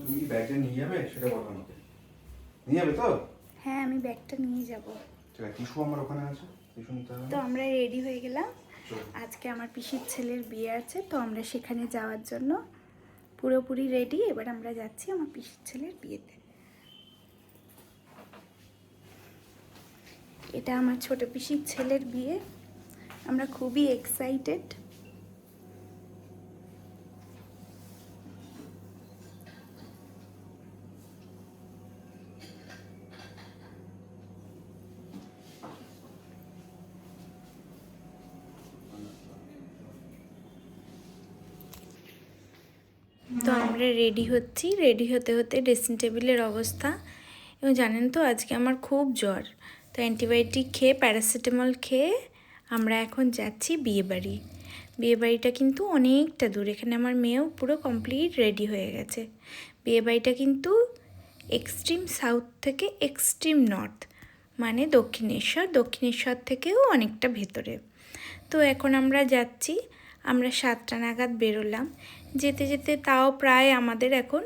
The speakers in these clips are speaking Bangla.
তুমি কি ব্যাগটা নিয়ে যাবে সেটা বলো আমাকে। নিয়ে যাবে তো? হ্যাঁ, আমি ব্যাগটা নিয়ে যাব। ঠিক আছে, টিস্যু আমার ওখানে আছে, টিস্যু নিতে হবে তো না? আমরা রেডি হয়ে গেলাম। চলো। আজকে আমার পিসির ছেলের বিয়ে আছে, তো আমরা সেখানে যাওয়ার জন্য পুরোপুরি রেডি। এবার আমরা যাচ্ছি আমার পিসির ছেলের বিয়েতে। এটা আমার ছোট পিসির ছেলের বিয়ে। আমরা খুবই এক্সাইটেড। তো আমরা রেডি হচ্ছি। রেডি হতে হতে ড্রেসিং টেবিলের অবস্থা, এবং জানেন তো আজকে আমার খুব জ্বর। তো অ্যান্টিবায়োটিক খেয়ে, প্যারাসিটামল খেয়ে আমরা এখন যাচ্ছি বিয়েবাড়ি। বিয়েবাড়িটা কিন্তু অনেকটা দূর। এখানে আমার মেয়েও পুরো কমপ্লিট রেডি হয়ে গেছে। বিয়েবাড়িটা কিন্তু এক্সট্রিম সাউথ থেকে এক্সট্রিম নর্থ, মানে দক্ষিণেশ্বর থেকেও অনেকটা ভেতরে। তো এখন আমরা যাচ্ছি। আমরা 7টা নাগাদ বেরোলাম। যেতে যেতে তাও প্রায় আমাদের এখন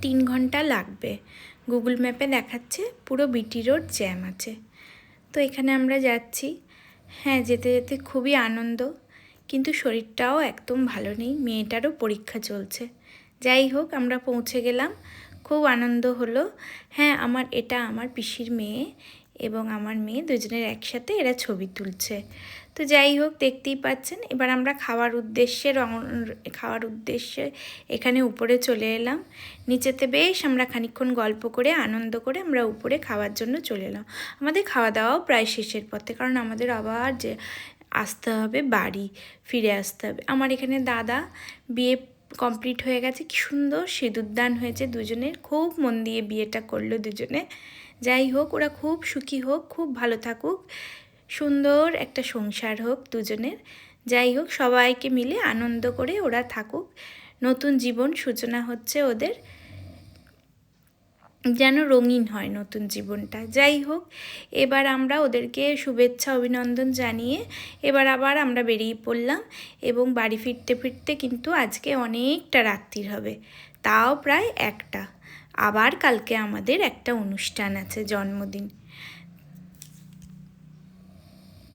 3 ঘন্টা লাগবে। গুগল ম্যাপে দেখাচ্ছে পুরো বিটি রোড জ্যাম আছে। তো এখানে আমরা যাচ্ছি। হ্যাঁ, যেতে যেতে খুবই আনন্দ, কিন্তু শরীরটাও একদম ভালো নেই, মেয়েটারও পরীক্ষা চলছে। যাই হোক, আমরা পৌঁছে গেলাম, খুব আনন্দ হলো। হ্যাঁ, এটা আমার পিসির মেয়ে এবং আমার মেয়ে দুজনের একসাথে এরা ছবি তুলছে। তো যাই হোক, দেখতেই পাচ্ছেন। এবার আমরা খাওয়ার উদ্দেশ্যে এখানে উপরে চলে এলাম। নিচেতে বেশ আমরা খানিকক্ষণ গল্প করে আনন্দ করে আমরা উপরে খাওয়ার জন্য চলে এলাম। আমাদের খাওয়া দাওয়াও প্রায় শেষের পথে, কারণ আমাদের আবার যে আসতে হবে বাড়ি, ফিরে আসতে হবে। আমার এখানে দাদা বিয়ে কমপ্লিট হয়ে গেছে, কি সুন্দর সিঁদুরদান হয়েছে দুজনের, খুব মন দিয়ে বিয়েটা করলো দুজনে। যাই হোক, ওরা খুব সুখী হোক, খুব ভালো থাকুক, সুন্দর একটা সংসার হোক দুজনের। যাই হোক, সবাইকে মিলে আনন্দ করে ওরা থাকুক, নতুন জীবন সূচনা হচ্ছে ওদের, যেন রঙিন হয় নতুন জীবনটা। যাই হোক, এবার আমরা ওদেরকে শুভেচ্ছা অভিনন্দন জানিয়ে এবার আবার আমরা বেরিয়ে পড়লাম, এবং বাড়ি ফিরতে ফিরতে কিন্তু আজকে অনেকটা রাত্রির হবে, তাও প্রায় 1টা। আবার কালকে আমাদের একটা অনুষ্ঠান আছে, জন্মদিন।